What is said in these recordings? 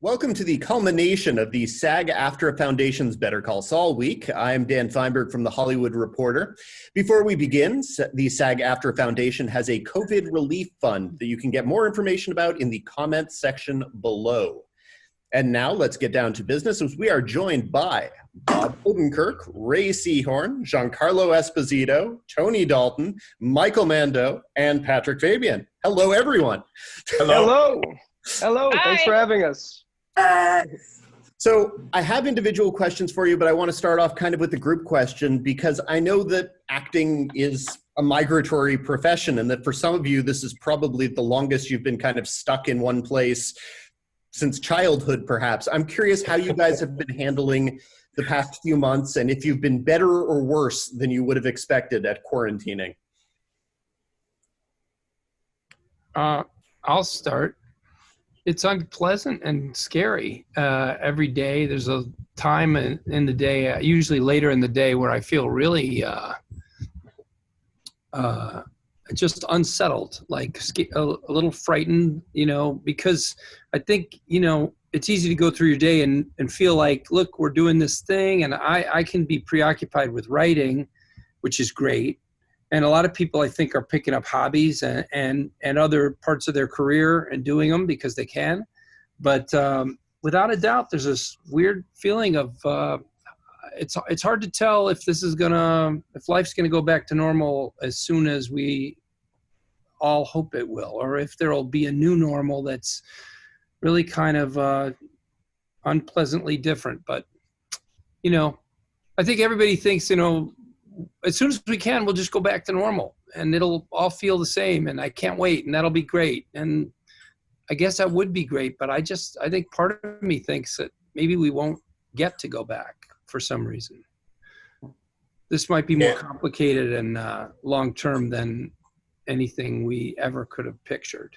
Welcome to the culmination of the SAG-AFTRA Foundation's Better Call Saul week. I'm Dan Fienberg from The Hollywood Reporter. Before we begin, the SAG-AFTRA Foundation has a COVID relief fund that you can get more information about in the comments section below. And now let's get down to business as we are joined by Bob Odenkirk, Rhea Seehorn, Giancarlo Esposito, Tony Dalton, Michael Mando, and Patrick Fabian. Hello, everyone. Hello. Hello. Hi. Thanks for having us. So I have individual questions for you, but I want to start off kind of with the group question because I know that acting is a migratory profession and that for some of you, this is probably the longest you've been kind of stuck in one place since childhood, perhaps. I'm curious how you guys have been handling the past few months and if you've been better or worse than you would have expected at quarantining. I'll start. It's unpleasant and scary. Every day there's a time in the day, usually later in the day, where I feel really just unsettled, like a little frightened, because I think, it's easy to go through your day and feel like, look, we're doing this thing, and I can be preoccupied with writing, which is great. And a lot of people, I think, are picking up hobbies and other parts of their career and doing them because they can. But without a doubt, there's this weird feeling of it's hard to tell if if life's gonna go back to normal as soon as we all hope it will, or if there'll be a new normal that's really kind of unpleasantly different. But I think everybody thinks as soon as we can, we'll just go back to normal and it'll all feel the same. And I can't wait. And that'll be great. And I guess that would be great. But I think part of me thinks that maybe we won't get to go back for some reason. This might be more complicated and long-term than anything we ever could have pictured.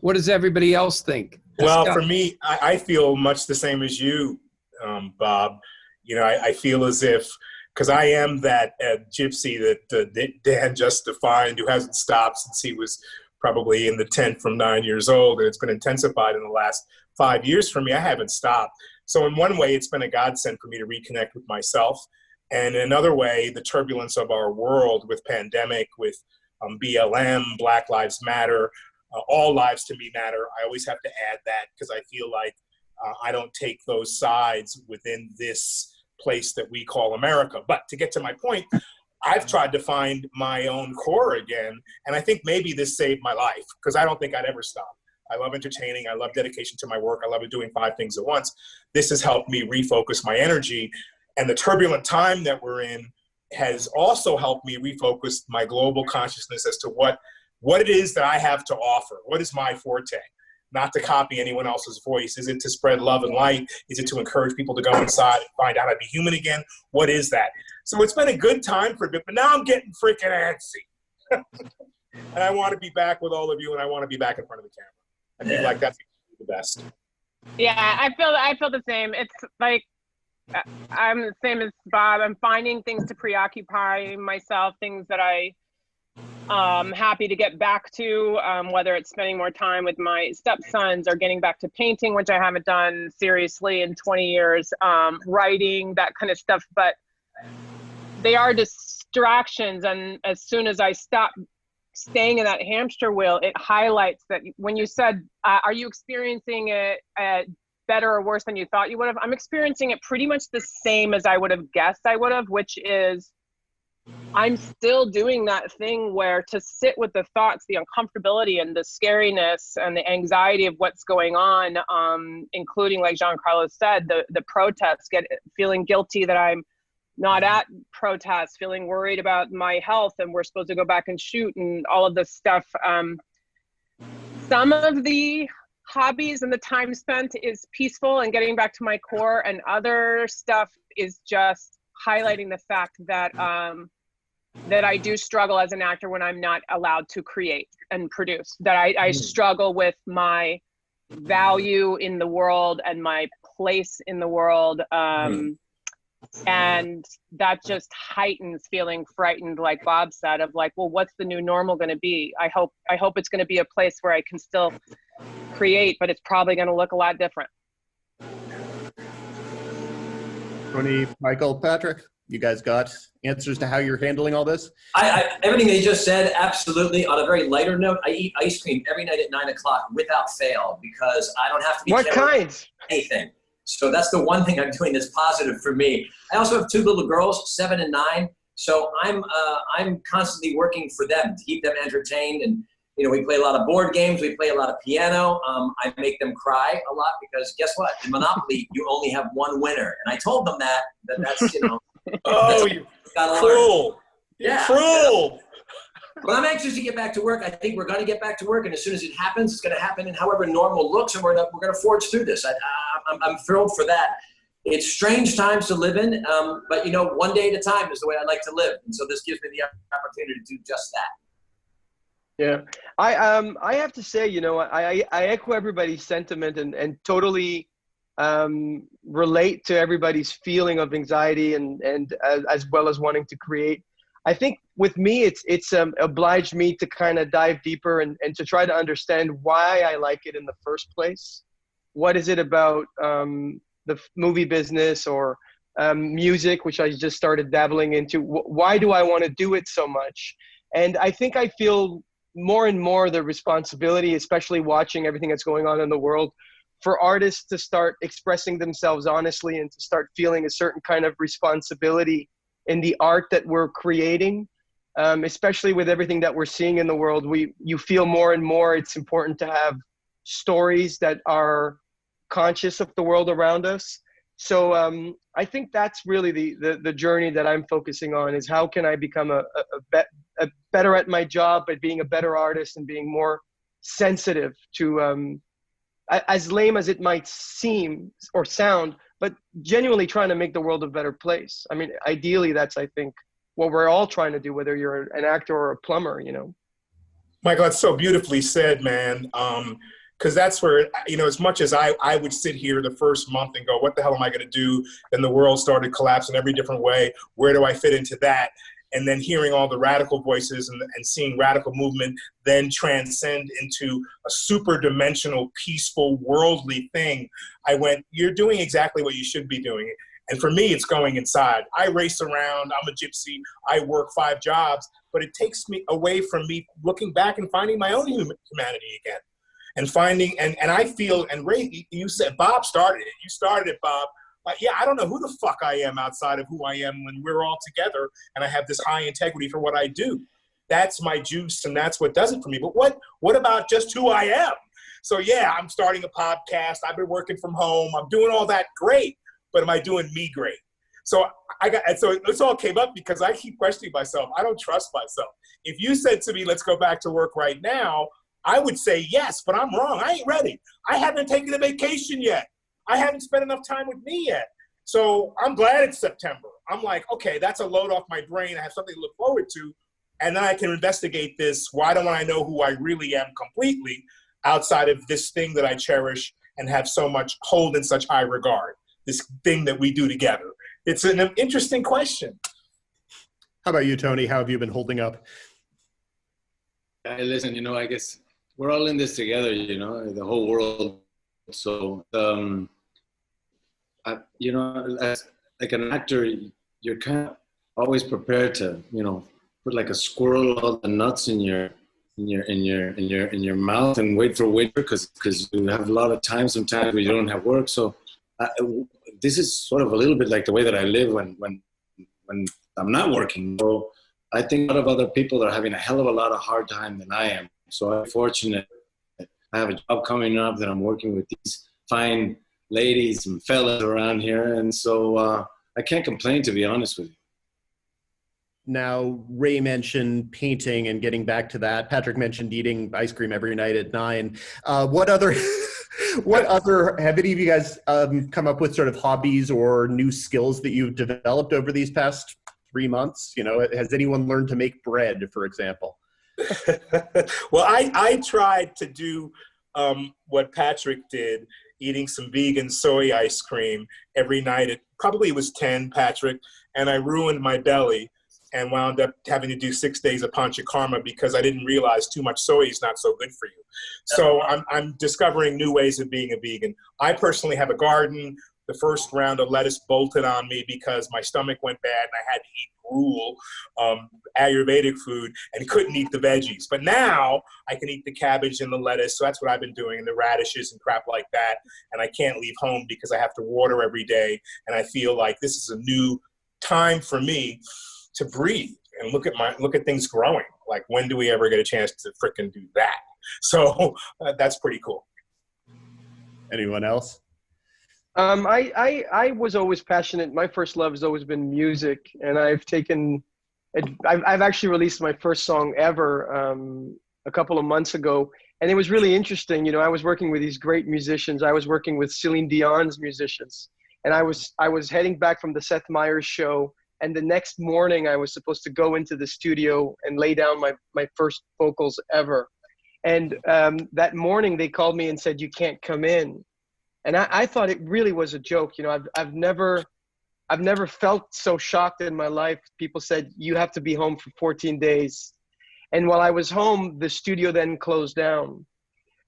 What does everybody else think? Well, for me, I feel much the same as you, Bob. I feel as if, because I am that gypsy that Dan just defined, who hasn't stopped since he was probably in the tent from 9 years old, and it's been intensified in the last 5 years for me. I haven't stopped. So in one way, it's been a godsend for me to reconnect with myself. And in another way, the turbulence of our world with pandemic, with BLM, Black Lives Matter, all lives to me matter. I always have to add that because I feel like I don't take those sides within this place that we call America. But to get to my point, I've tried to find my own core again, and I think maybe this saved my life because I don't think I'd ever stop. I love entertaining. I love dedication to my work. I love doing 5 things at once. This has helped me refocus my energy, and the turbulent time that we're in has also helped me refocus my global consciousness as to what it is that I have to offer. What is my forte? Not to copy anyone else's voice. Is it to spread love and light? Is it to encourage people to go inside and find out how to be human again? What is that? So it's been a good time for a bit, but now I'm getting freaking antsy. And I want to be back with all of you, and I want to be back in front of the camera. I feel like that's the best. Yeah, I feel the same. It's like I'm the same as Bob. I'm finding things to preoccupy myself, things that I'm happy to get back to, whether it's spending more time with my stepsons or getting back to painting, which I haven't done seriously in 20 years, writing, that kind of stuff. But they are distractions. And as soon as I stop staying in that hamster wheel, it highlights that when you said, are you experiencing it better or worse than you thought you would have? I'm experiencing it pretty much the same as I would have guessed I would have, which is I'm still doing that thing where to sit with the thoughts, the uncomfortability and the scariness and the anxiety of what's going on, including, like Giancarlo said, the protests, feeling guilty that I'm not at protests, feeling worried about my health and we're supposed to go back and shoot and all of this stuff. Some of the hobbies and the time spent is peaceful and getting back to my core, and other stuff is just highlighting the fact that that I do struggle as an actor when I'm not allowed to create and produce, that I struggle with my value in the world and my place in the world. And that just heightens feeling frightened, like Bob said, of like, well, what's the new normal going to be? I hope it's going to be a place where I can still create, but it's probably going to look a lot different. Tony, Michael, Patrick, you guys got answers to how you're handling all this? Everything they just said, absolutely. On a very lighter note, I eat ice cream every night at 9 o'clock without fail because I don't have to be What kind? anything. So that's the one thing I'm doing that's positive for me. I also have 2 little girls, 7 and 9. So I'm constantly working for them to keep them entertained. And, you know, we play a lot of board games. We play a lot of piano. I make them cry a lot because guess what? In Monopoly, you only have one winner. And I told them that's, you know. Oh, you cruel. Yeah. Cruel. But I'm anxious to get back to work. I think we're going to get back to work. And as soon as it happens, it's going to happen in however normal looks. And we're going to forge through this. I'm thrilled for that. It's strange times to live in. But, you know, one day at a time is the way I like to live. And so this gives me the opportunity to do just that. Yeah, I have to say, you know, I echo everybody's sentiment and totally relate to everybody's feeling of anxiety and as well as wanting to create. I think with me, it's obliged me to kind of dive deeper and to try to understand why I like it in the first place. What is it about the movie business or music, which I just started dabbling into? Why do I want to do it so much? And I think I feel more and more the responsibility, especially watching everything that's going on in the world, for artists to start expressing themselves honestly and to start feeling a certain kind of responsibility in the art that we're creating, especially with everything that we're seeing in the world. You feel more and more it's important to have stories that are conscious of the world around us. So I think that's really the journey that I'm focusing on, is how can I become a better at my job, but being a better artist and being more sensitive to, as lame as it might seem or sound, but genuinely trying to make the world a better place. I mean, ideally, that's, I think, what we're all trying to do, whether you're an actor or a plumber, you know. Michael, that's so beautifully said, man. Because that's where, you know, as much as I would sit here the first month and go, what the hell am I going to do? Then the world started collapsing every different way. Where do I fit into that? And then hearing all the radical voices and seeing radical movement then transcend into a super dimensional, peaceful, worldly thing, I went, you're doing exactly what you should be doing. And for me, it's going inside. I race around. I'm a gypsy. I work 5 jobs. But it takes me away from me looking back and finding my own humanity again. And finding, and I feel, and Ray, you said, Bob started it. You started it, Bob. Yeah, I don't know who the fuck I am outside of who I am when we're all together and I have this high integrity for what I do. That's my juice and that's what does it for me. But what about just who I am? So yeah, I'm starting a podcast. I've been working from home. I'm doing all that great, but am I doing me great? So so this all came up because I keep questioning myself. I don't trust myself. If you said to me, let's go back to work right now, I would say yes, but I'm wrong. I ain't ready. I haven't taken a vacation yet. I haven't spent enough time with me yet. So I'm glad it's September. I'm like, okay, that's a load off my brain. I have something to look forward to. And then I can investigate this. Why don't I know who I really am completely outside of this thing that I cherish and have so much hold in such high regard, this thing that we do together? It's an interesting question. How about you, Tony? How have you been holding up? Listen, you know, I guess we're all in this together, you know, the whole world. So, you know, as like an actor, you're kind of always prepared to, you know, put like a squirrel all the nuts in your mouth and wait for winter because you have a lot of time sometimes when you don't have work. So, this is sort of a little bit like the way that I live when I'm not working. So, I think a lot of other people are having a hell of a lot of hard time than I am. So I'm fortunate. I have a job coming up that I'm working with these fine ladies and fellas around here. And so I can't complain, to be honest with you. Now, Ray mentioned painting and getting back to that. Patrick mentioned eating ice cream every night at 9. What other have any of you guys come up with sort of hobbies or new skills that you've developed over these past 3 months? You know, has anyone learned to make bread, for example? Well, I tried to do what Patrick did, eating some vegan soy ice cream every night. It probably was 10, Patrick, and I ruined my belly. and wound up having to do 6 days of panchakarma because I didn't realize too much soy is not so good for you. So I'm discovering new ways of being a vegan. I personally have a garden. The first round of lettuce bolted on me because my stomach went bad and I had to eat gruel, Ayurvedic food, and couldn't eat the veggies. But now I can eat the cabbage and the lettuce, so that's what I've been doing, and the radishes and crap like that. And I can't leave home because I have to water every day, and I feel like this is a new time for me to breathe and look at things growing. Like, when do we ever get a chance to frickin' do that? So that's pretty cool. Anyone else? I was always passionate. My first love has always been music, and I've actually released my first song ever a couple of months ago, and it was really interesting. You know, I was working with these great musicians. I was working with Celine Dion's musicians, and I was heading back from the Seth Meyers show, and the next morning I was supposed to go into the studio and lay down my first vocals ever, and that morning they called me and said, "You can't come in." And I thought it really was a joke. You know, I've never felt so shocked in my life. People said, "You have to be home for 14 days." And while I was home, the studio then closed down.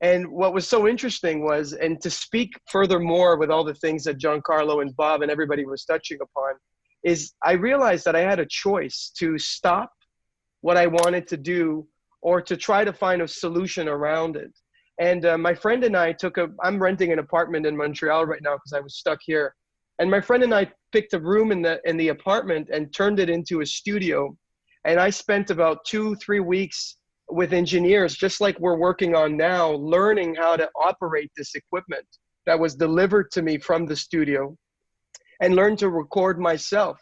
And what was so interesting was, and to speak furthermore with all the things that Giancarlo and Bob and everybody was touching upon, is I realized that I had a choice to stop what I wanted to do or to try to find a solution around it. And my friend and I I'm renting an apartment in Montreal right now because I was stuck here. And my friend and I picked a room in the apartment and turned it into a studio. And I spent about 2-3 weeks with engineers, just like we're working on now, learning how to operate this equipment that was delivered to me from the studio, and learn to record myself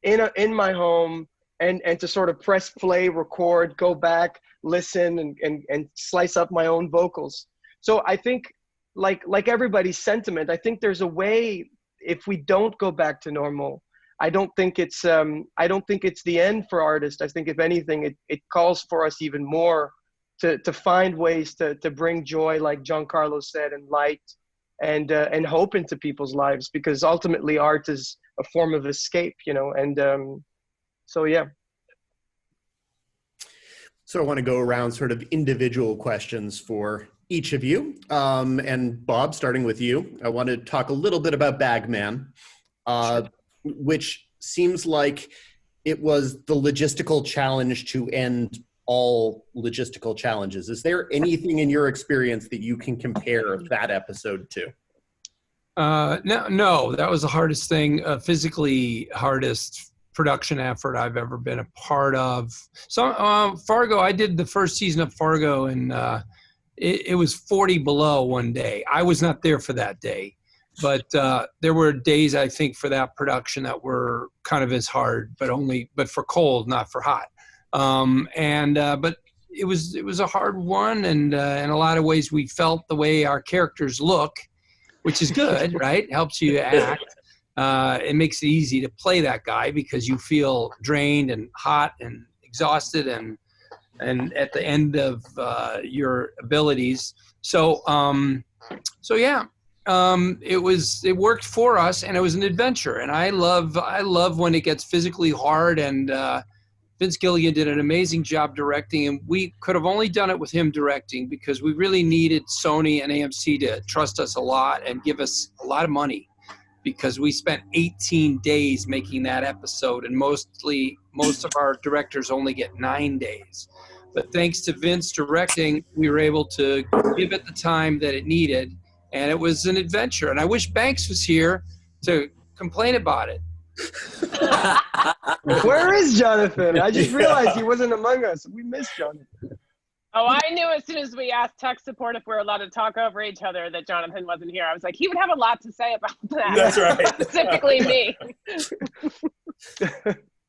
in my home, and to sort of press play, record, go back, listen, and slice up my own vocals. So I think, like everybody's sentiment, I think there's a way, if we don't go back to normal, I don't think it's the end for artists. I think if anything, it calls for us even more to find ways to bring joy, like Giancarlo said, and light and hope into people's lives, because ultimately art is a form of escape, you know, and so yeah. So I want to go around sort of individual questions for each of you. And Bob, starting with you, I want to talk a little bit about Bagman, which seems like it was the logistical challenge to end all logistical challenges. Is there anything in your experience that you can compare that episode to? No, that was the hardest thing, physically hardest production effort I've ever been a part of. So Fargo, I did the first season of Fargo, and it was 40 below one day. I was not there for that day, but there were days, I think, for that production that were kind of as hard, but for cold, not for hot. But it was a hard one, and in a lot of ways we felt the way our characters look, which is good, right? Helps you act. It makes it easy to play that guy because you feel drained and hot and exhausted and at the end of your abilities. So yeah, it worked for us, and it was an adventure. And I love when it gets physically hard. And Vince Gilligan did an amazing job directing, and we could have only done it with him directing because we really needed Sony and AMC to trust us a lot and give us a lot of money, because we spent 18 days making that episode, and most of our directors only get 9 days. But thanks to Vince directing, we were able to give it the time that it needed, and it was an adventure. And I wish Banks was here to complain about it. Where is Jonathan? I just realized he wasn't among us. We missed Jonathan. Oh, I knew as soon as we asked tech support if we were allowed to talk over each other that Jonathan wasn't here. I was like, he would have a lot to say about that. That's right. Specifically me.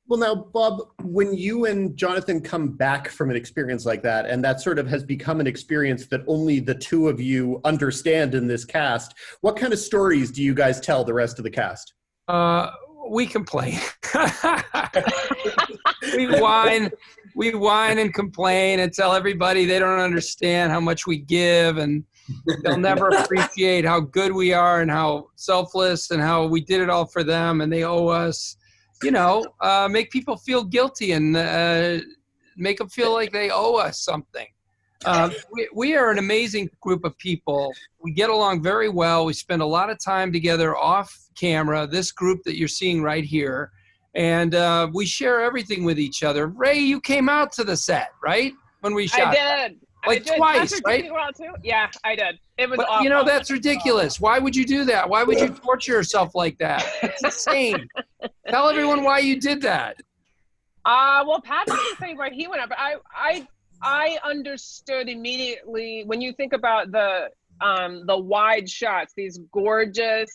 Well, now, Bob, when you and Jonathan come back from an experience like that, and that sort of has become an experience that only the two of you understand in this cast, what kind of stories do you guys tell the rest of the cast? We complain. We whine and complain and tell everybody they don't understand how much we give, and they'll never appreciate how good we are and how selfless and how we did it all for them and they owe us. make people feel guilty and make them feel like they owe us something. We are an amazing group of people. We get along very well. We spend a lot of time together off camera, this group that you're seeing right here. And we share everything with each other. Ray, you came out to the set, right? When we shot. I did. Twice, right? Too? Yeah, I did. It was awful. That's ridiculous. Why would you do that? Why would you torture yourself like that? It's insane. Tell everyone why you did that. Well, Patrick didn't say where he went up, but I understood immediately when you think about the wide shots, these gorgeous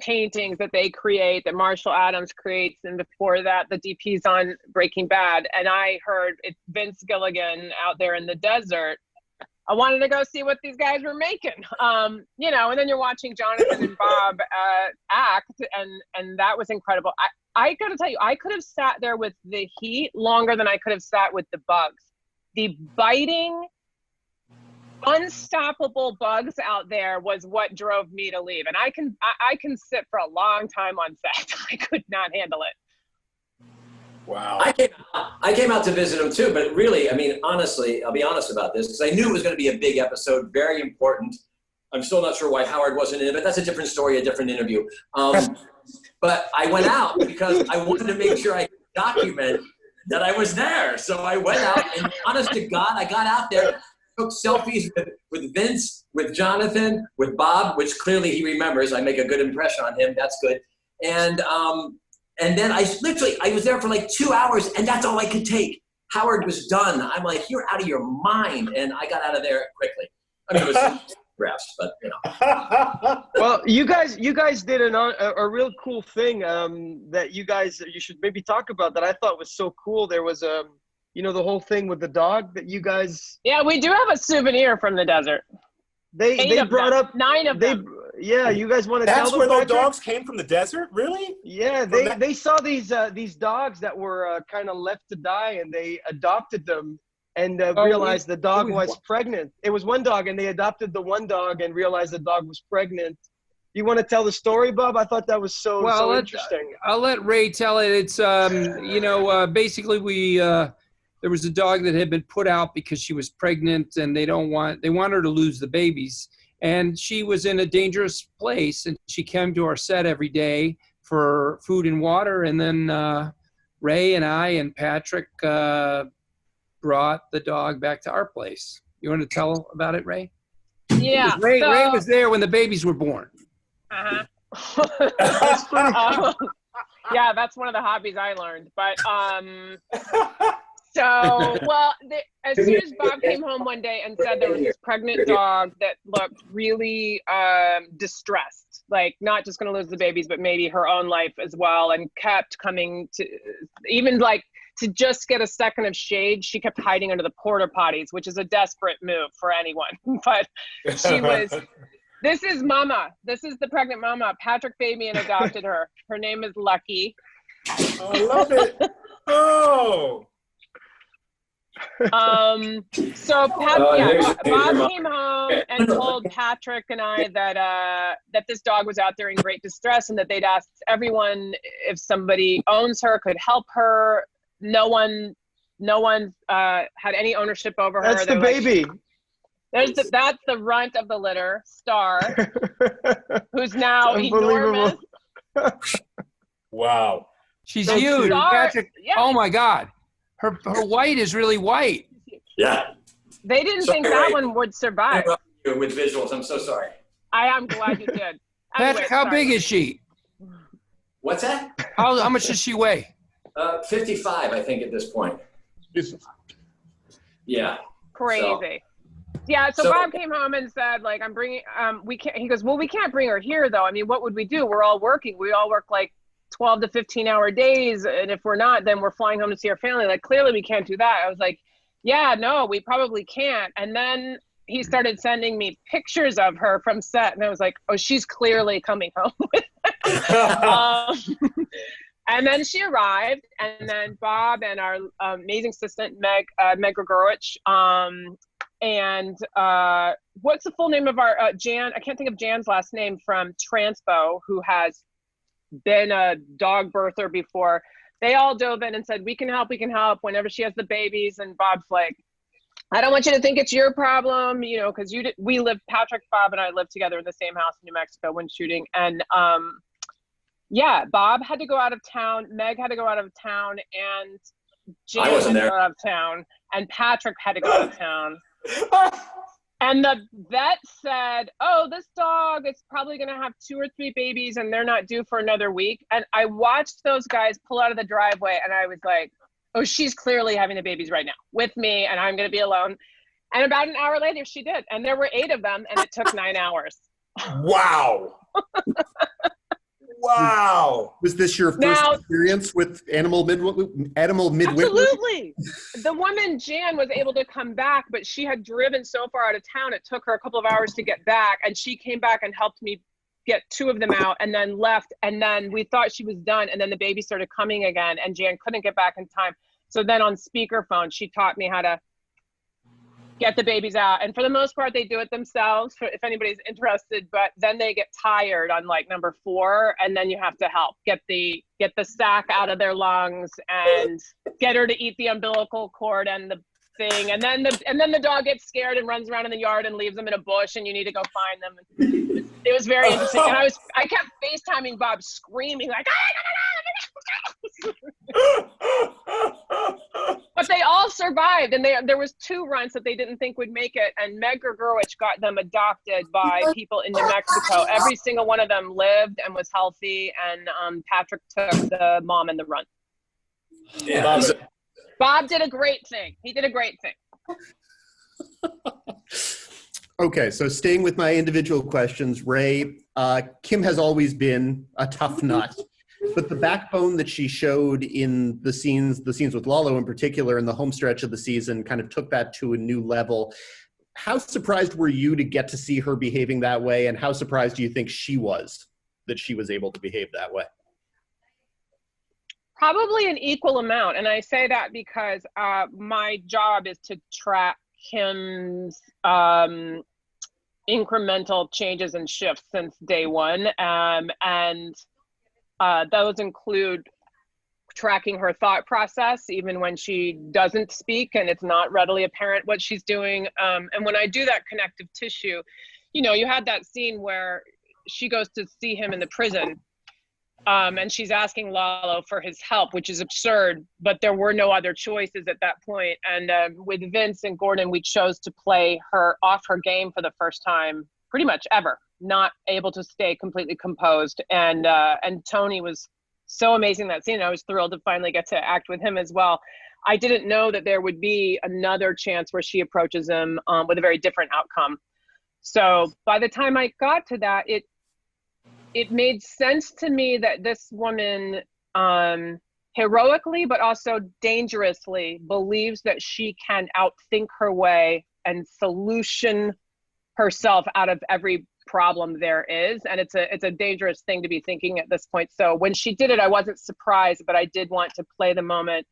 paintings that they create, that Marshall Adams creates, and before that, the DP's on Breaking Bad, and I heard it's Vince Gilligan out there in the desert. I wanted to go see what these guys were making, and then you're watching Jonathan and Bob act, and that was incredible. I gotta tell you, I could have sat there with the heat longer than I could have sat with the bugs. The biting, unstoppable bugs out there was what drove me to leave. And I can sit for a long time on set. I could not handle it. Wow. I came out to visit him too, but really, honestly, I'll be honest about this, because I knew it was going to be a big episode, very important. I'm still not sure why Howard wasn't in it, but that's a different story, a different interview. But I went out because I wanted to make sure I could document that I was there. So I went out, and honest to God, I got out there, took selfies with Vince, with Jonathan, with Bob, which clearly he remembers. I make a good impression on him. That's good. And then I was there for like 2 hours, and that's all I could take. Howard was done. I'm like, you're out of your mind. And I got out of there quickly. It was graphs, but Well, you guys did a real cool thing that you should maybe talk about that I thought was so cool. There was the whole thing with the dog that you guys. Yeah, we do have a souvenir from the desert. They brought up 9 of them. Yeah, you guys want to tell them? That's where Patrick? those dogs came from, the desert? Really? Yeah, they saw these dogs that were kind of left to die, and they adopted them and realized the dog was pregnant. It was one dog, and they adopted the one dog and realized the dog was pregnant. You want to tell the story, Bob? I thought that was so interesting. I'll let Ray tell it. It's basically there was a dog that had been put out because she was pregnant, and they want her to lose the babies. And she was in a dangerous place, and she came to our set every day for food and water. And then Ray and I and Patrick brought the dog back to our place. You want to tell about it, Ray? Yeah. Ray was there when the babies were born. That's pretty cool. Yeah, that's one of the hobbies I learned. But as soon as Bob came home one day and said there was this pregnant dog that looked really distressed, like not just going to lose the babies, but maybe her own life as well, and kept coming to, even like to just get a second of shade, she kept hiding under the porta potties, which is a desperate move for anyone. But she was, this is Mama. This is the pregnant Mama. Patrick Fabian adopted her. Her name is Lucky. Oh, I love it. Oh. Bob came home and told Patrick and I that this dog was out there in great distress, and that they'd asked everyone if somebody owns her, could help her. No one had any ownership over her. That's the baby. That's the runt of the litter, Star, who's now enormous. Wow. She's huge. Patrick, yeah. Oh my God. Her white is really white. Yeah. They didn't think that one would survive. With visuals, I'm so sorry. I'm glad you did. Patrick, how big is she? What's that? How much does she weigh? 55, I think, at this point. Yeah. Crazy. So Bob came home and said, like, I'm bringing, he goes, well, we can't bring her here though. I mean, what would we do? We're all working. We all work like 12 to 15 hour days. And if we're not, then we're flying home to see our family. Like, clearly we can't do that. I was like, yeah, no, we probably can't. And then he started sending me pictures of her from set. And I was like, oh, she's clearly coming home with and then she arrived, and then Bob and our amazing assistant, Meg Grigorich, and what's the full name of our Jan? I can't think of Jan's last name, from Transpo, who has been a dog birther before. they all dove in and said, we can help whenever she has the babies. And Bob's like, I don't want you to think it's your problem, you know, because Patrick, Bob, and I lived together in the same house in New Mexico when shooting. And yeah, Bob had to go out of town, Meg had to go out of town, and Jan had to go out of town, and Patrick had to go out of town. And the vet said, oh, this dog is probably going to have 2 or 3 babies and they're not due for another week. And I watched those guys pull out of the driveway and I was like, oh, she's clearly having the babies right now with me and I'm going to be alone. And about an hour later, she did. And there were 8 of them and it took 9 hours. Wow. Wow. Was this your first experience with animal midwifery? Absolutely. The woman, Jan, was able to come back, but she had driven so far out of town, it took her a couple of hours to get back. And she came back and helped me get 2 of them out and then left. And then we thought she was done. And then the baby started coming again and Jan couldn't get back in time. So then on speakerphone, she taught me how to get the babies out. And for the most part, they do it themselves if anybody's interested, but then they get tired on like number 4 and then you have to help get the sac out of their lungs and get her to eat the umbilical cord and the thing. And then the dog gets scared and runs around in the yard and leaves them in a bush and you need to go find them. It was very interesting. And I kept FaceTiming Bob screaming like, but they all survived, and there was 2 runts that they didn't think would make it, and Meg Gergerwich got them adopted by people in New Mexico. Every single one of them lived and was healthy, and Patrick took the mom in the runt. Yeah. Bob did a great thing. He did a great thing. Okay, so staying with my individual questions, Ray, Kim has always been a tough nut. But the backbone that she showed in the scenes with Lalo in particular in the home stretch of the season kind of took that to a new level. How surprised were you to get to see her behaving that way? And how surprised do you think she was that she was able to behave that way? Probably an equal amount. And I say that because my job is to track Kim's incremental changes and shifts since day one. And those include tracking her thought process, even when she doesn't speak and it's not readily apparent what she's doing. And when I do that connective tissue, you know, you had that scene where she goes to see him in the prison and she's asking Lalo for his help, which is absurd, but there were no other choices at that point. And with Vince and Gordon, we chose to play her off her game for the first time pretty much ever, not able to stay completely composed. And Tony was so amazing that scene. I was thrilled to finally get to act with him as well. I didn't know that there would be another chance where she approaches him with a very different outcome. So by the time I got to that, it made sense to me that this woman heroically, but also dangerously believes that she can outthink her way and solution herself out of every problem there is. And it's a dangerous thing to be thinking at this point. So when she did it, I wasn't surprised, but I did want to play the moment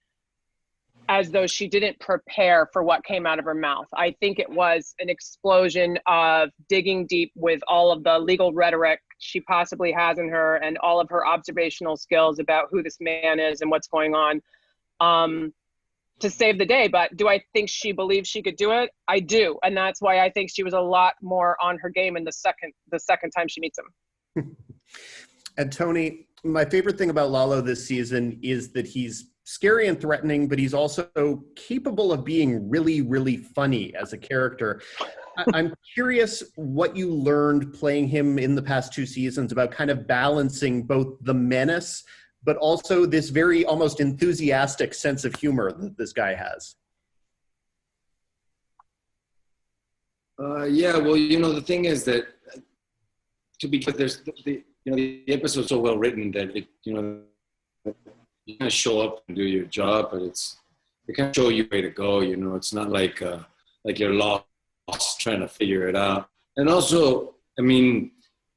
as though she didn't prepare for what came out of her mouth. I think it was an explosion of digging deep with all of the legal rhetoric she possibly has in her and all of her observational skills about who this man is and what's going on to save the day. But do I think she believes she could do it? I do. And that's why I think she was a lot more on her game in the second time she meets him. And Tony, my favorite thing about Lalo this season is that he's scary and threatening, but he's also capable of being really, really funny as a character. I'm curious what you learned playing him in the past 2 seasons about kind of balancing both the menace, but also this very almost enthusiastic sense of humor that this guy has. Yeah, well, you know, the thing is that, to be clear, there's the episode's so well written that you kind of show up and do your job, but it kind of show you where to go. You know, it's not like you're lost trying to figure it out. And also, I mean,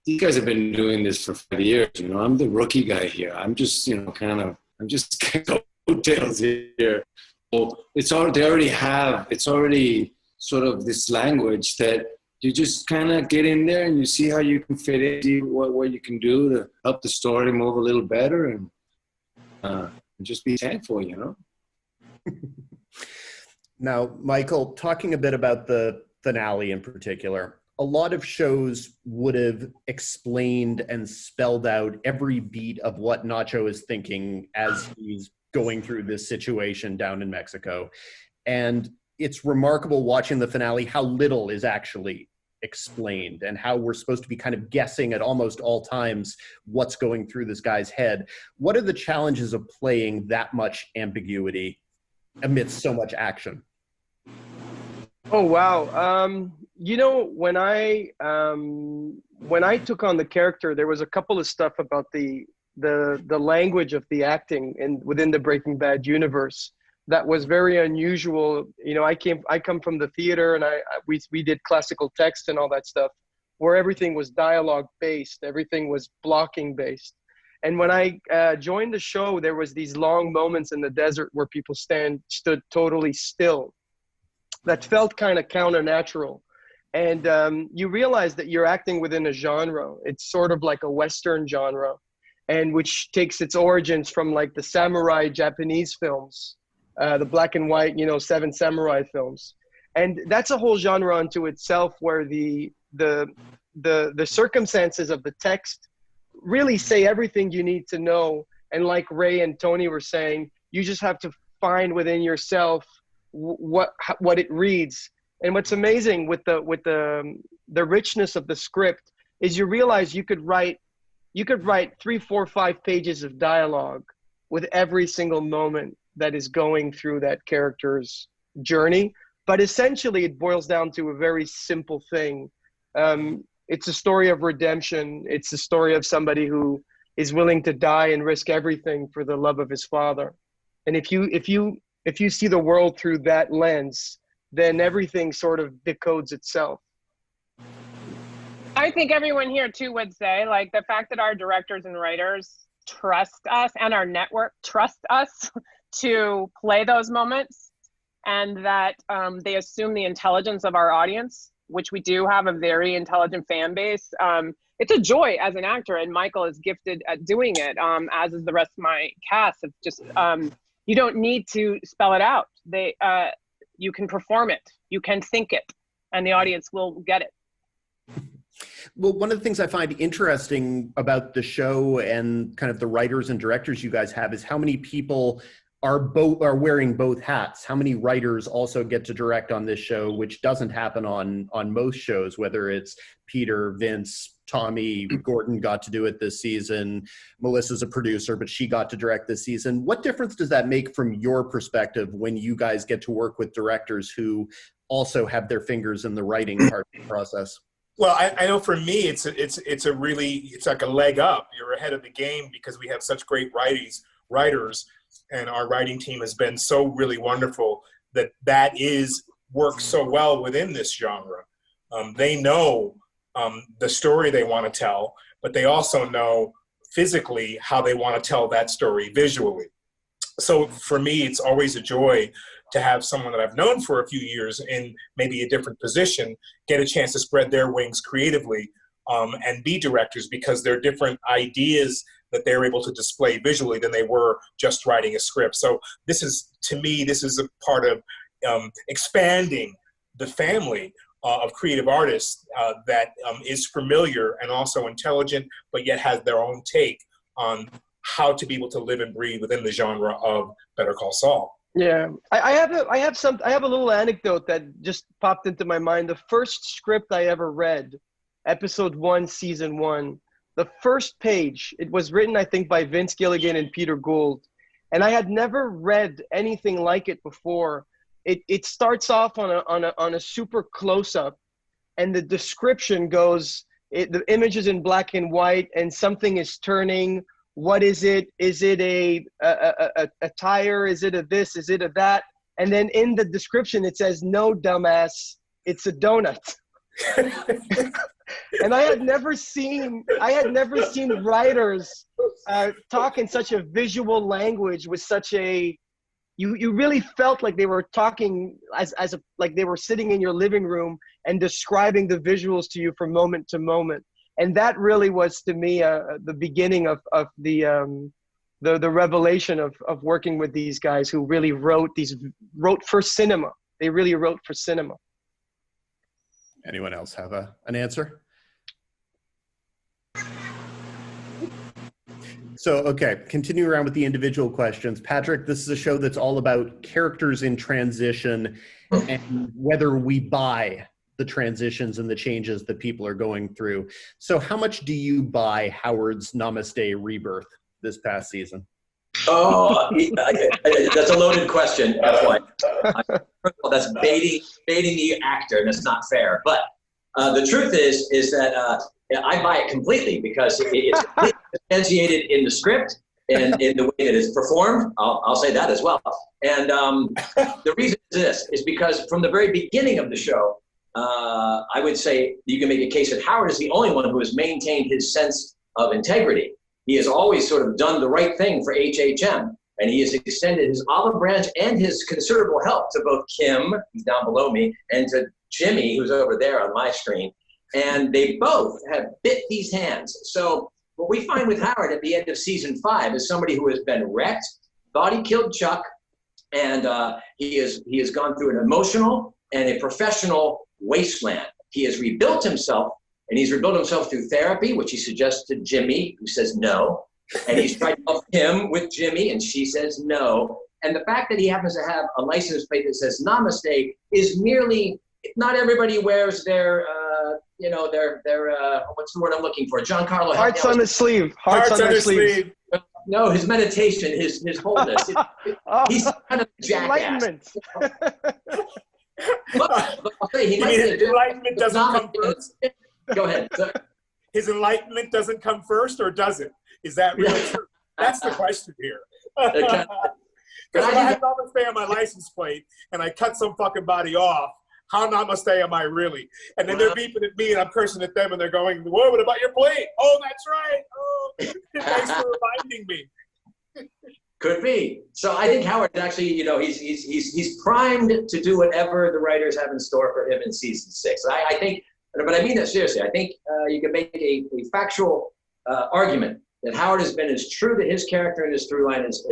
these guys have been doing this for 5 years. You know, I'm the rookie guy here. I'm just, I'm just coattails here. So it's already sort of this language that you just kind of get in there and you see how you can fit in, see what you can do to help the story move a little better. And just be thankful, you know? Now, Michael, talking a bit about the finale in particular, a lot of shows would have explained and spelled out every beat of what Nacho is thinking as he's going through this situation down in Mexico. And it's remarkable watching the finale how little is actually explained and how we're supposed to be kind of guessing at almost all times what's going through this guy's head. What are the challenges of playing that much ambiguity amidst so much action? Oh, wow. You know, when I took on the character, there was a couple of stuff about the language of the acting within the Breaking Bad universe that was very unusual. You know, I come from the theater, and we did classical text and all that stuff, where everything was dialogue based, everything was blocking based. And when I joined the show, there was these long moments in the desert where people stood totally still. That felt kind of counter-natural. And you realize that you're acting within a genre. It's sort of like a Western genre, and which takes its origins from like the samurai Japanese films, the black and white, you know, Seven Samurai films. And that's a whole genre unto itself, where the circumstances of the text really say everything you need to know. And like Ray and Tony were saying, you just have to find within yourself what it reads. And what's amazing with the richness of the script is you realize you could write 3, 4, 5 pages of dialogue with every single moment that is going through that character's journey. But essentially it boils down to a very simple thing. It's a story of redemption. It's a story of somebody who is willing to die and risk everything for the love of his father. And if you see the world through that lens, then everything sort of decodes itself. I think everyone here too would say, like, the fact that our directors and writers trust us and our network trust us to play those moments, and that they assume the intelligence of our audience, which we do have a very intelligent fan base. It's a joy as an actor, and Michael is gifted at doing it, as is the rest of my cast. It's just, you don't need to spell it out. You can perform it, you can think it, and the audience will get it. Well, one of the things I find interesting about the show and kind of the writers and directors you guys have is how many people are wearing both hats. How many writers also get to direct on this show, which doesn't happen on most shows, whether it's Peter, Vince, Tommy, Gordon got to do it this season. Melissa's a producer, but she got to direct this season. What difference does that make from your perspective when you guys get to work with directors who also have their fingers in the writing part of the process? Well, I know for me, it's like a leg up. You're ahead of the game because we have such great writers, and our writing team has been so really wonderful that works so well within this genre. They know the story they want to tell, but they also know physically how they want to tell that story visually. So for me, it's always a joy to have someone that I've known for a few years in maybe a different position get a chance to spread their wings creatively and be directors, because they're different ideas that they're able to display visually than they were just writing a script. So to me, this is a part of expanding the family of creative artists that is familiar and also intelligent, but yet has their own take on how to be able to live and breathe within the genre of Better Call Saul. Yeah, I have a little anecdote that just popped into my mind. The first script I ever read, episode 1, season 1, the first page, it was written, I think, by Vince Gilligan and Peter Gould, and I had never read anything like it before. It starts off on a super close up, and the description goes, the image is in black and white, and something is turning. What is it? Is it a tire? Is it a this? Is it a that? And then in the description it says, "No, dumbass, it's a donut." And I had never seen writers talk in such a visual language with such a. You really felt like they were talking like they were sitting in your living room and describing the visuals to you from moment to moment. And that really was, to me, the beginning of the the revelation of working with these guys who really wrote for cinema. They really wrote for cinema. Anyone else have an answer? So, okay, continue around with the individual questions. Patrick, this is a show that's all about characters in transition and whether we buy the transitions and the changes that people are going through. So how much do you buy Howard's Namaste rebirth this past season? Oh, that's a loaded question. First of all, that's baiting the actor, and it's not fair. But the truth is that I buy it completely because it's completely substantiated in the script and in the way that it's performed. I'll say that as well. And the reason is because from the very beginning of the show, I would say you can make a case that Howard is the only one who has maintained his sense of integrity. He has always sort of done the right thing for HHM, and he has extended his olive branch and his considerable help to both Kim, who's down below me, and to Jimmy, who's over there on my screen. And they both have bit these hands. So what we find with Howard at the end of season 5 is somebody who has been wrecked, thought he killed Chuck, and he has gone through an emotional and a professional wasteland. He has rebuilt himself, and he's rebuilt himself through therapy, which he suggests to Jimmy, who says no. And he's tried to help him with Jimmy, and she says no. And the fact that he happens to have a license plate that says Namaste is merely, not everybody wears their, what's the word I'm looking for? Giancarlo. Hearts on the sleeve. Hearts on the sleeve. No, his meditation, his wholeness. He's kind of a jackass. Enlightenment. But I'll say, he might his enlightenment doesn't come first? Go ahead. His enlightenment doesn't come first, or does it? Is that really true? That's the question here. Because if I have Namaste on my license plate and I cut some fucking body off, how Namaste am I really? And then they're beeping at me and I'm cursing at them and they're going, "Whoa, what about your plate? Oh, that's right. Oh, thanks for reminding me." Could be. So I think Howard actually, he's primed to do whatever the writers have in store for him in season 6. I think, but I mean that seriously. I think you can make a factual argument that Howard has been as true to his character and his through line as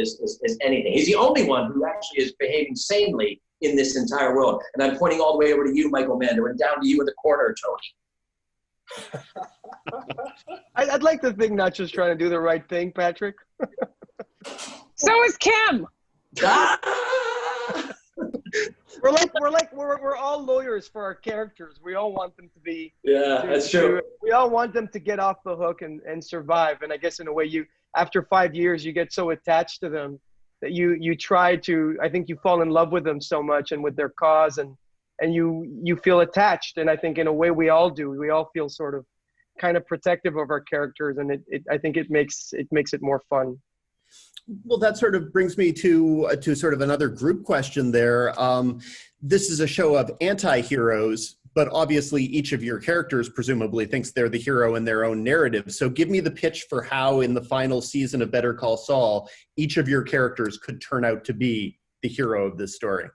anything. He's the only one who actually is behaving sanely in this entire world. And I'm pointing all the way over to you, Michael Mando, and down to you in the corner, Tony. I'd like to think not just trying to do the right thing, Patrick. So is Kim. We're all lawyers for our characters. We all want them to be. Yeah, that's true. We all want them to get off the hook and survive. And I guess in a way, after 5 years, you get so attached to them that you try to. I think you fall in love with them so much and with their cause, and you feel attached. And I think in a way we all do. We all feel sort of kind of protective of our characters, and I think it makes it more fun. Well, that sort of brings me to sort of another group question there. This is a show of anti-heroes, but obviously each of your characters presumably thinks they're the hero in their own narrative. So give me the pitch for how in the final season of Better Call Saul, each of your characters could turn out to be the hero of this story.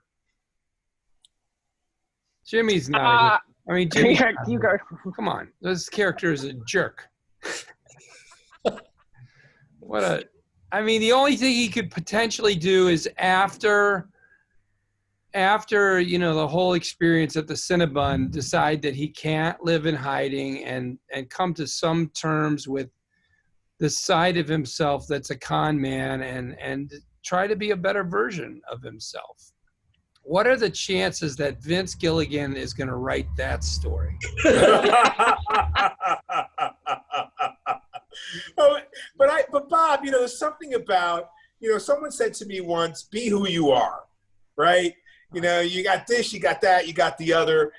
Jimmy's not. Jimmy, you go. Come on, this character is a jerk. The only thing he could potentially do is after the whole experience at the Cinnabon, decide that he can't live in hiding and come to some terms with the side of himself that's a con man and try to be a better version of himself. What are the chances that Vince Gilligan is going to write that story? But Bob, there's something about, someone said to me once, be who you are, right? You got this, you got that, you got the other,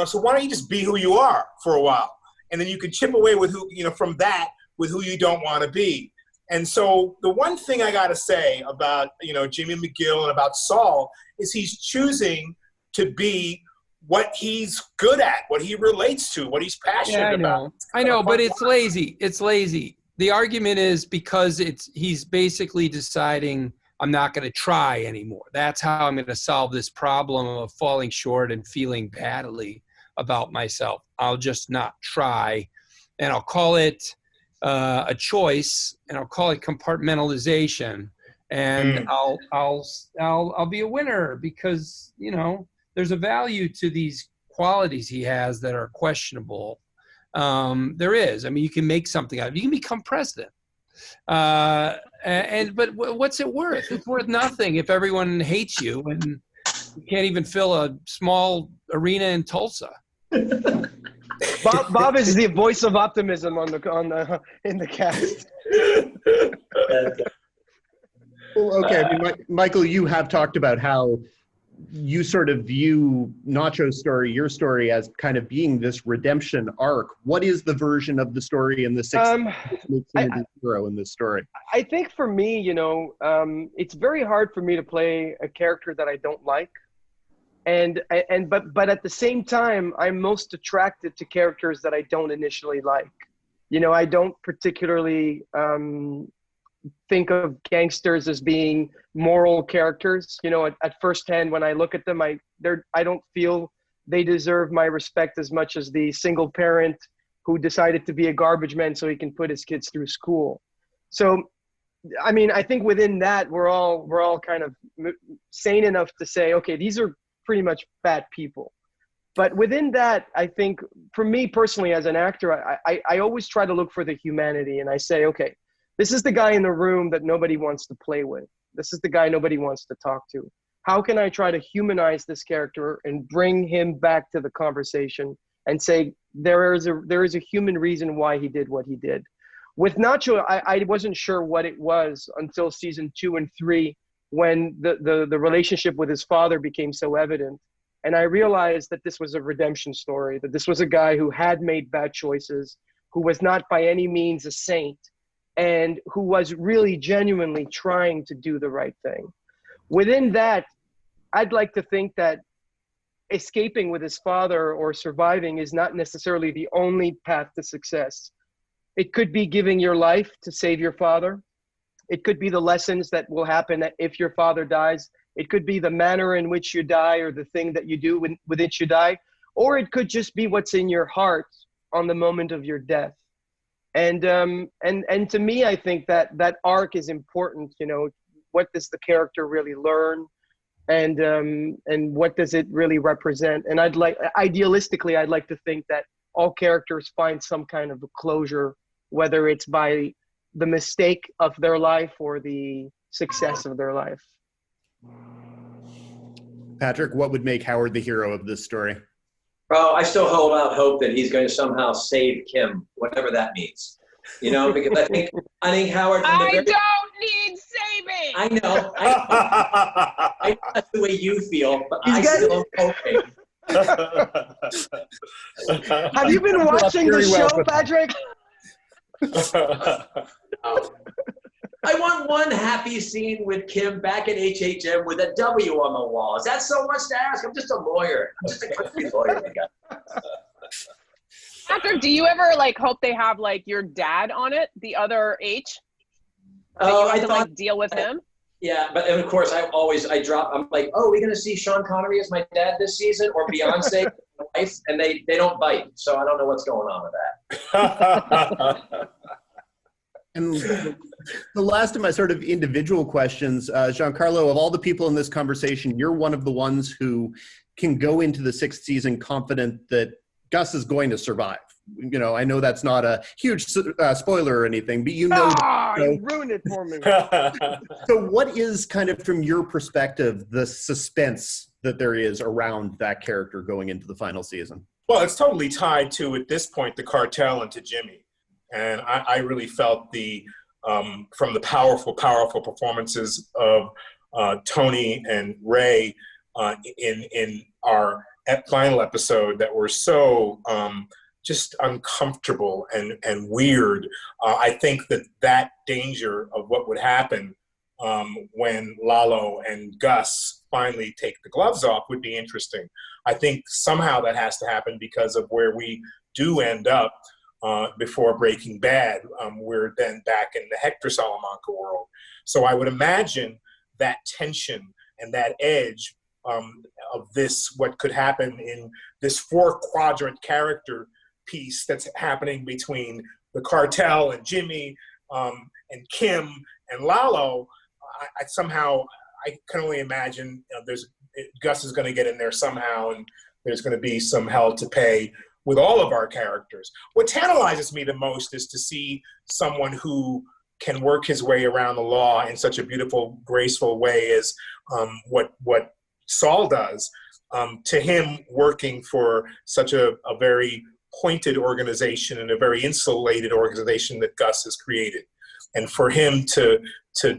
so why don't you just be who you are for a while? And then you can chip away with who, from that with who you don't want to be. And so the one thing I got to say about, Jimmy McGill and about Saul is he's choosing to be what he's good at, what he relates to, what he's passionate about. I know, but it's lazy. It's lazy. The argument is because he's basically deciding I'm not going to try anymore. That's how I'm going to solve this problem of falling short and feeling badly about myself. I'll just not try, and I'll call it a choice, and I'll call it compartmentalization, and I'll be a winner because, you know, there's a value to these qualities he has that are questionable. There is. I mean, you can make something out of it. You can become president. But what's it worth? It's worth nothing if everyone hates you and you can't even fill a small arena in Tulsa. Bob is the voice of optimism in the cast. Well, okay. I mean, Michael, you have talked about how you sort of view Nacho's story, your story, as kind of being this redemption arc. What is the version of the story in the sixth hero in this story? I think for me, you know, it's very hard for me to play a character that I don't like. But at the same time, I'm most attracted to characters that I don't initially like. You know, I don't particularly think of gangsters as being moral characters. You know, at first hand, when I look at them, I don't feel they deserve my respect as much as the single parent who decided to be a garbage man so he can put his kids through school. So, I mean, I think within that, we're all kind of sane enough to say, okay, these are pretty much bad people. But within that, I think for me personally as an actor, I always try to look for the humanity, and I say, okay, this is the guy in the room that nobody wants to play with. This is the guy nobody wants to talk to. How can I try to humanize this character and bring him back to the conversation and say, there is a human reason why he did what he did. With Nacho, I wasn't sure what it was until season 2 and 3, when the relationship with his father became so evident. And I realized that this was a redemption story, that this was a guy who had made bad choices, who was not by any means a saint, and who was really genuinely trying to do the right thing. Within that, I'd like to think that escaping with his father or surviving is not necessarily the only path to success. It could be giving your life to save your father. It could be the lessons that will happen if your father dies. It could be the manner in which you die or the thing that you do with which you die. Or it could just be what's in your heart on the moment of your death. And to me, I think that arc is important. You know, what does the character really learn? And what does it really represent? And idealistically, I'd like to think that all characters find some kind of a closure, whether it's by the mistake of their life or the success of their life. Patrick, what would make Howard the hero of this story? Oh, I still hold out hope that he's going to somehow save Kim, whatever that means. You know, because I think Howard. I don't need saving. I know. I know that's the way you feel, but I still am hoping. Have you been watching the show, Patrick? I want one happy scene with Kim back at HHM with a W on the wall. Is that so much to ask? I'm just a lawyer. I'm just a country lawyer. Patrick, do you ever hope they have your dad on it, the other H? I thought deal with him. Yeah, but and of course I drop. I'm like, oh, are we gonna see Sean Connery as my dad this season, or Beyonce, my wife? And they don't bite, so I don't know what's going on with that. And the last of my sort of individual questions, Giancarlo, of all the people in this conversation, you're one of the ones who can go into the 6th season confident that Gus is going to survive. You know, I know that's not a huge spoiler or anything, but you know. You ruined it for me. So what is kind of, from your perspective, the suspense that there is around that character going into the final season? Well, it's totally tied to, at this point, the cartel and to Jimmy. And I really felt from the powerful performances of Tony and Ray in our final episode that were so just uncomfortable and weird. I think that danger of what would happen when Lalo and Gus finally take the gloves off would be interesting. I think somehow that has to happen because of where we do end up. Before Breaking Bad, we're then back in the Hector Salamanca world. So I would imagine that tension and that edge of this, what could happen in this 4-quadrant character piece that's happening between the cartel and Jimmy and Kim and Lalo, I somehow I can only imagine Gus is going to get in there somehow, and there's going to be some hell to pay with all of our characters. What tantalizes me the most is to see someone who can work his way around the law in such a beautiful, graceful way as what Saul does. To him, working for such a very pointed organization and a very insulated organization that Gus has created. And for him to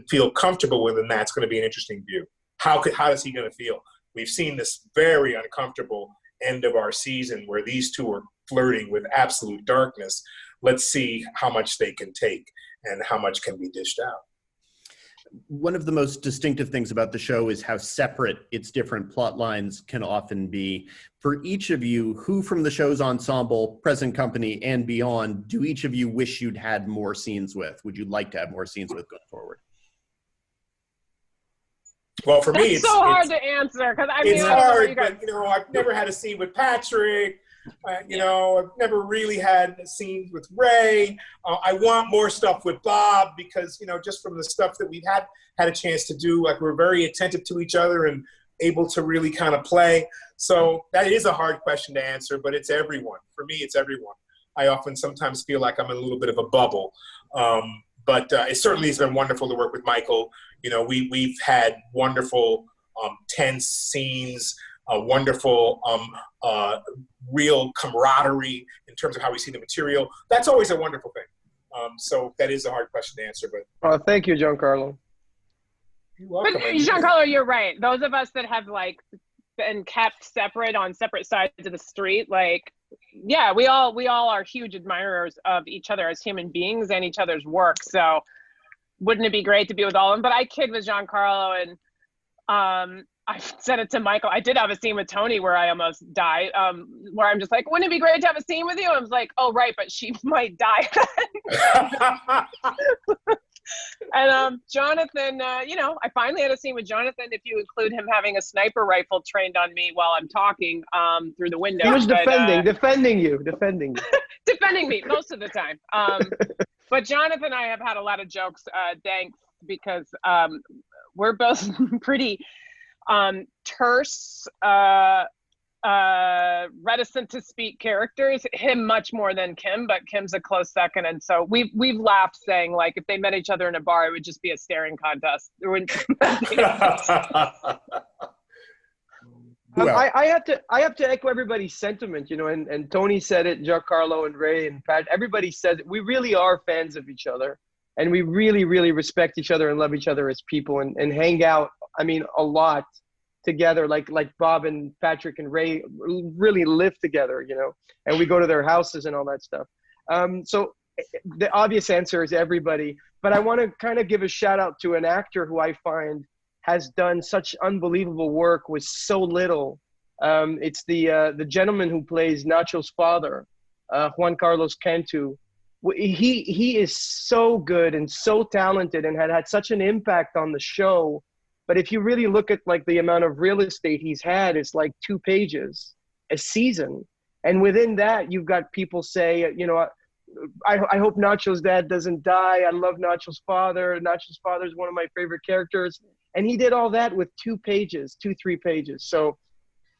feel comfortable with him, that's going to be an interesting view. How is he going to feel? We've seen this very uncomfortable end of our season where these two are flirting with absolute darkness. Let's see how much they can take and how much can be dished out. One of the most distinctive things about the show is how separate its different plot lines can often be. For each of you, who from the show's ensemble, present company, and beyond, do each of you wish you'd had more scenes with? Would you like to have more scenes with going forward? Well, for me, it's so hard to answer because I mean, it's hard. But I've never had a scene with Patrick. I've never really had a scene with Ray. I want more stuff with Bob because just from the stuff that we've had a chance to do, like we're very attentive to each other and able to really kind of play. So that is a hard question to answer, but it's everyone. For me, it's everyone. I often sometimes feel like I'm in a little bit of a bubble. But it certainly has been wonderful to work with Michael. We've had wonderful tense scenes, wonderful real camaraderie in terms of how we see the material. That's always a wonderful thing. So that is a hard question to answer. But thank you, Giancarlo. You're welcome. But Giancarlo, you're right. Those of us that have been kept separate on separate sides of the street, we all are huge admirers of each other as human beings and each other's work. So wouldn't it be great to be with all of them? But I kid with Giancarlo, and I said it to Michael. I did have a scene with Tony where I almost died, where I'm just like, wouldn't it be great to have a scene with you? I was like, oh, right, but she might die. And Jonathan, I finally had a scene with Jonathan, if you include him having a sniper rifle trained on me while I'm talking through the window. He was defending you. Defending me most of the time. But Jonathan and I have had a lot of jokes, thanks, because we're both pretty terse, reticent to speak characters. Him much more than Kim, but Kim's a close second. And so we've laughed saying if they met each other in a bar, it would just be a staring contest. There wouldn't. I have to echo everybody's sentiment, and Tony said it, Giancarlo and Ray and Pat. Everybody said it. We really are fans of each other, and we really, really respect each other and love each other as people, and hang out. I mean, a lot together, like Bob and Patrick and Ray really live together, and we go to their houses and all that stuff. So the obvious answer is everybody, but I want to kind of give a shout out to an actor who I find has done such unbelievable work with so little. It's the gentleman who plays Nacho's father, Juan Carlos Cantu. He is so good and so talented and had such an impact on the show. But if you really look at the amount of real estate he's had, it's 2 pages a season. And within that, you've got people say, I hope Nacho's dad doesn't die. I love Nacho's father. Nacho's father is one of my favorite characters. And he did all that with 2 pages, 3 pages. So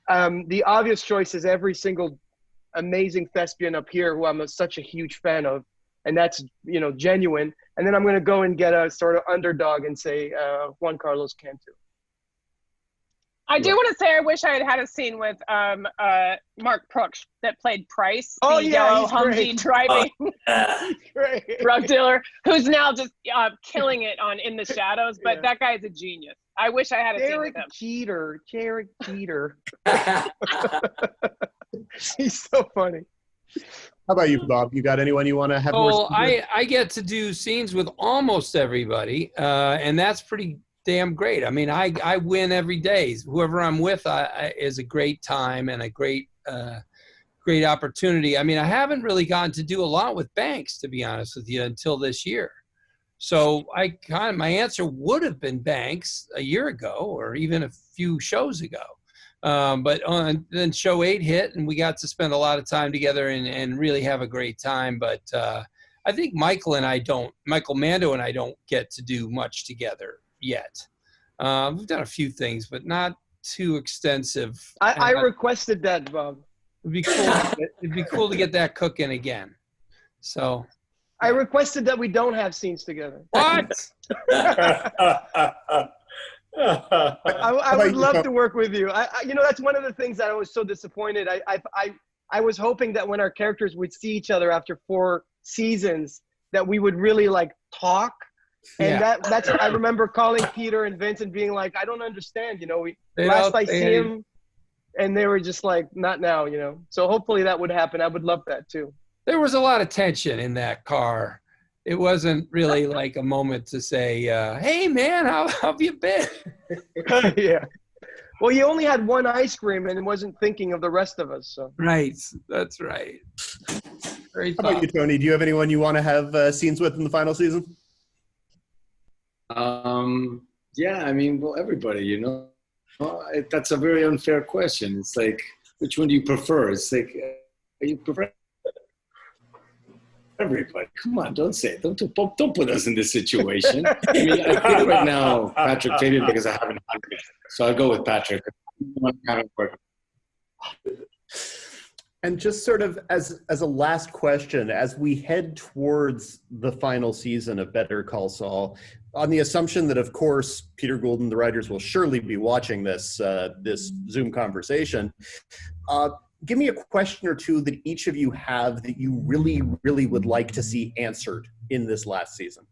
the obvious choice is every single amazing thespian up here who I'm such a huge fan of. And that's, genuine. And then I'm going to go and get a sort of underdog and say Juan Carlos Cantu. I do want to say I wish I had had a scene with Mark Proksch that played Price, the yellow Humvee driving drug dealer, who's now just killing it on In the Shadows. But that guy is a genius. I wish I had a scene with him. Jared Jeter. He's so funny. How about you, Bob? You got anyone you want to have more scenes with? I get to do scenes with almost everybody, and that's pretty damn great. I mean, I win every day. Whoever I'm with is a great time and a great opportunity. I mean, I haven't really gotten to do a lot with Banks, to be honest with you, until this year. So my answer would have been Banks a year ago or even a few shows ago. But then show 8 hit and we got to spend a lot of time together and really have a great time. But I think Michael Mando and I don't get to do much together yet. We've done a few things, but not too extensive. I requested that, Bob. It'd be cool. It'd be cool to get that cooking again. So I requested that we don't have scenes together. what? I would love to work with you. That's one of the things that I was so disappointed. I was hoping that when our characters would see each other after 4 seasons, that we would really like talk. And that's I remember calling Peter and Vince and being like, I don't understand. Last I see him, and they were just like, not now. So hopefully that would happen. I would love that too. There was a lot of tension in that car. It wasn't really like a moment to say, hey, man, how have you been? Yeah. Well, you only had one ice cream and wasn't thinking of the rest of us. So. Right. That's right. Very How about you, Tony? Do you have anyone you want to have scenes with in the final season? Yeah, I mean, well, everybody, that's a very unfair question. It's like, which one do you prefer? It's like, you prefer everybody. Come on, don't say it. Don't put us in this situation. I mean, I think right now, Patrick Fabian, because I haven't had it. So I'll go with Patrick. And just sort of as a last question, as we head towards the final season of Better Call Saul, on the assumption that, of course, Peter Gould and the writers will surely be watching this Zoom conversation, give me a question or two that each of you have that you really, really would like to see answered in this last season.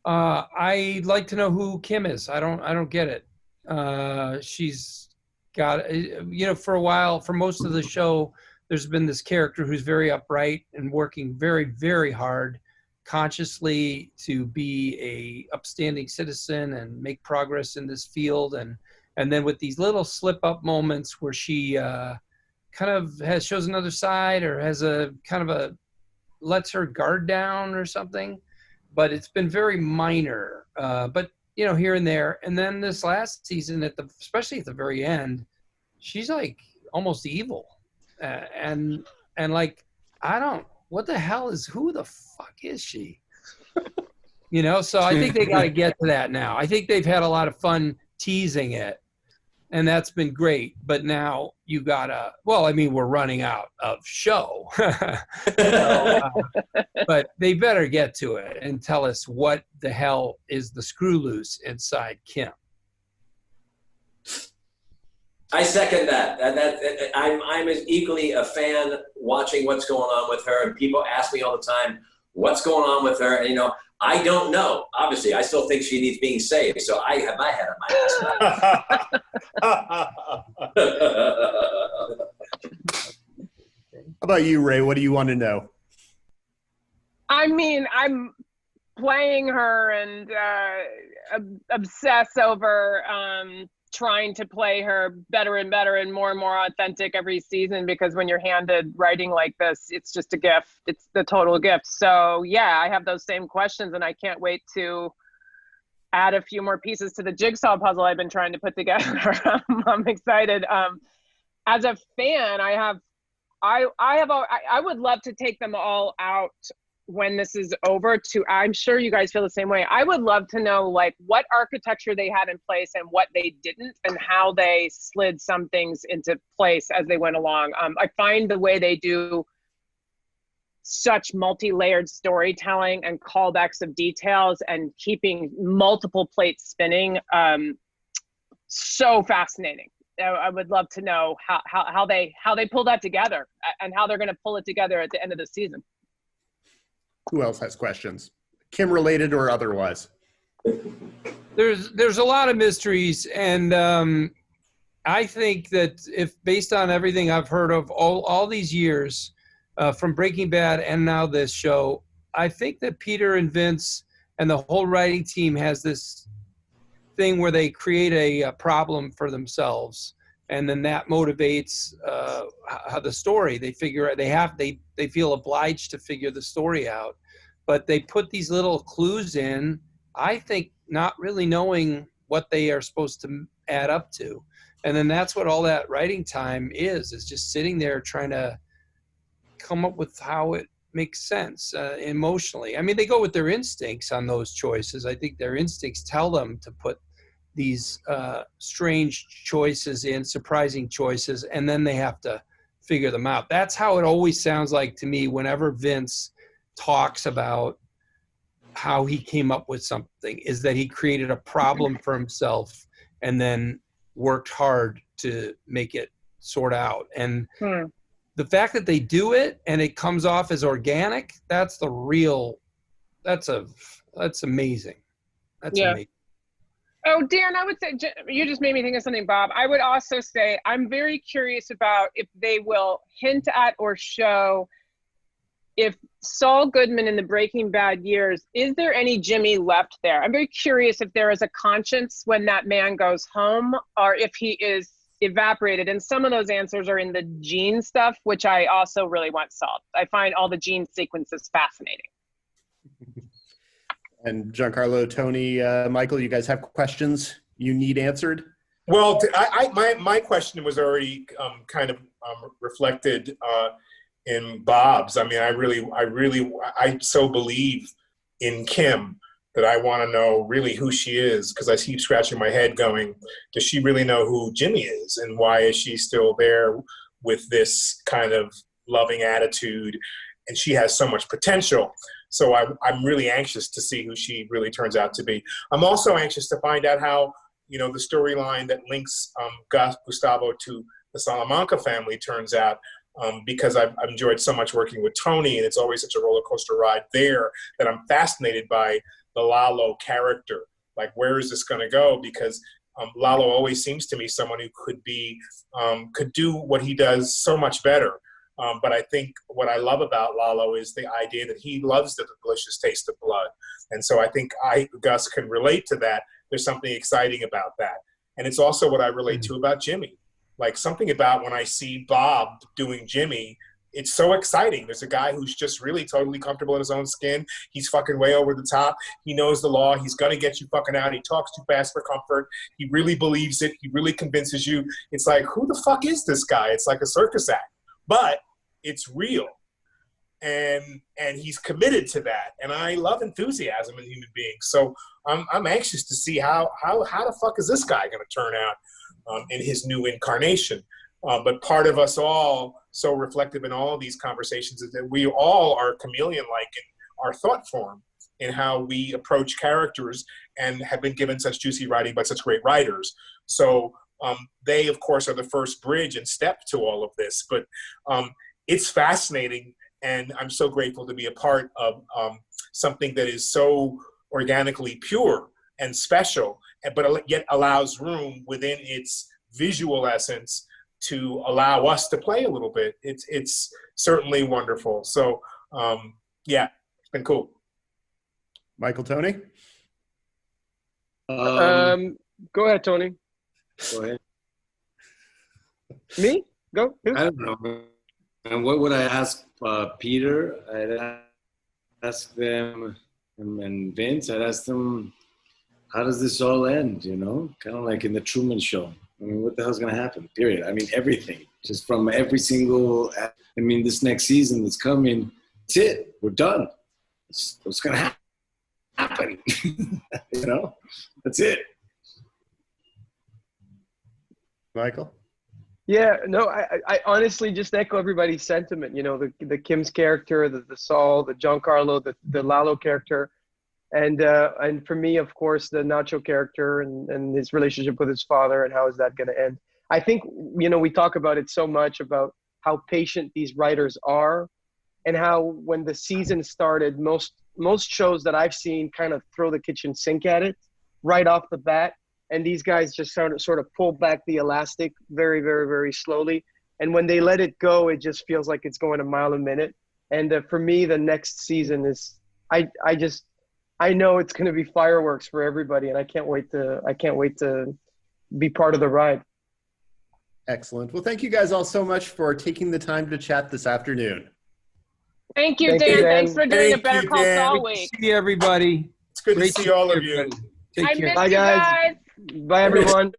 I'd like to know who Kim is. I don't get it. She's got, for a while, for most of the show, there's been this character who's very upright and working very, very hard consciously to be a upstanding citizen and make progress in this field. And then with these little slip-up moments where she kind of shows another side or has a kind of lets her guard down or something, but it's been very minor. But here and there. And then this last season, especially at the very end, she's like almost evil, and like what the hell who the fuck is she? So I think they got to get to that now. I think they've had a lot of fun teasing it, and that's been great. But now you gotta. Well, I mean, we're running out of show, but they better get to it and tell us what the hell is the screw loose inside Kim. I second that. I'm as equally a fan watching what's going on with her. And people ask me all the time, what's going on with her? And, I don't know. Obviously, I still think she needs being saved. So I have my head on my ass. How about you, Ray? What do you want to know? I mean, I'm playing her and obsess over trying to play her better and better and more authentic every season, because when you're handed writing like this, it's just a gift. It's the total gift. So yeah, I have those same questions, and I can't wait to add a few more pieces to the jigsaw puzzle I've been trying to put together. I'm excited. As a fan, I would love to take them all out when this is over. I'm sure you guys feel the same way. I would love to know like what architecture they had in place and what they didn't, and how they slid some things into place as they went along. I find the way they do such multi-layered storytelling and callbacks of details and keeping multiple plates spinning so fascinating. I would love to know how they pull that together and how they're going to pull it together at the end of the season. Who else has questions? Kim related or otherwise? There's a lot of mysteries, and I think that if based on everything I've heard of all these years from Breaking Bad and now this show, I think that Peter and Vince and the whole writing team has this thing where they create a problem for themselves, and then that motivates how the story. They figure they feel obliged to figure the story out, but they put these little clues in, I think, not really knowing what they are supposed to add up to. And then that's what all that writing time is just sitting there trying to come up with how it makes sense emotionally. I mean, they go with their instincts on those choices. I think their instincts tell them to put these strange choices in, surprising choices, and then they have to figure them out. That's how it always sounds like to me whenever Vince talks about how he came up with something, is that he created a problem for himself and then worked hard to make it sort out. And the fact that they do it and it comes off as organic, that's amazing. That's amazing. Oh, Dan, I would say, you just made me think of something, Bob. I would also say I'm very curious about if they will hint at or show if Saul Goodman in the Breaking Bad years, is there any Jimmy left there? I'm very curious if there is a conscience when that man goes home or if he is evaporated. And some of those answers are in the gene stuff, which I also really want solved. I find all the gene sequences fascinating. And Giancarlo, Tony, Michael, you guys have questions you need answered? Well, my question was already kind of reflected in Bob's. I mean, I so believe in Kim that I want to know really who she is, because I keep scratching my head going, does she really know who Jimmy is, and why is she still there with this kind of loving attitude? And she has so much potential. So I'm really anxious to see who she really turns out to be. I'm also anxious to find out how, the storyline that links Gustavo to the Salamanca family turns out, because I've enjoyed so much working with Tony, and it's always such a roller coaster ride there that I'm fascinated by the Lalo character. Like, where is this going to go? Because Lalo always seems to me someone who could do what he does so much better. But I think what I love about Lalo is the idea that he loves the delicious taste of blood. And so I think Gus can relate to that. There's something exciting about that. And it's also what I relate to about Jimmy. Like, something about when I see Bob doing Jimmy, it's so exciting. There's a guy who's just really totally comfortable in his own skin. He's fucking way over the top. He knows the law. He's going to get you fucking out. He talks too fast for comfort. He really believes it. He really convinces you. It's like, who the fuck is this guy? It's like a circus act. But it's real, and he's committed to that, and I love enthusiasm in human beings. So I'm anxious to see how the fuck is this guy going to turn out in his new incarnation. But part of us all, so reflective in all of these conversations, is that we all are chameleon-like in our thought form in how we approach characters, and have been given such juicy writing by such great writers. So they, of course, are the first bridge and step to all of this. But it's fascinating, and I'm so grateful to be a part of something that is so organically pure and special, but yet allows room within its visual essence to allow us to play a little bit. It's certainly wonderful. So, yeah, it's been cool. Michael, Tony? Go ahead, Tony. Go ahead. Me? Go. I don't know. And what would I ask Peter? I'd ask them, and Vince, I'd ask them, how does this all end, Kind of like in the Truman Show. I mean, what the hell's going to happen, period? I mean, everything. Just from every single, this next season that's coming, that's it. We're done. What's going to happen? That's it. Michael? Yeah, no, I honestly just echo everybody's sentiment. The Kim's character, the Saul, the Giancarlo, the Lalo character, and for me, of course, the Nacho character and his relationship with his father, and how is that going to end? I think we talk about it so much about how patient these writers are, and how when the season started, most shows that I've seen kind of throw the kitchen sink at it right off the bat. And these guys just sort of pull back the elastic very, very, very slowly. And when they let it go, it just feels like it's going a mile a minute. And for me, the next season is, I know it's going to be fireworks for everybody, and I can't wait to be part of the ride. Excellent. Well, thank you guys all so much for taking the time to chat this afternoon. Thank you, Dan. Thanks for doing a Better Call Saul week. See everybody. It's good to see all of you. Take care. Bye, guys. Bye, everyone.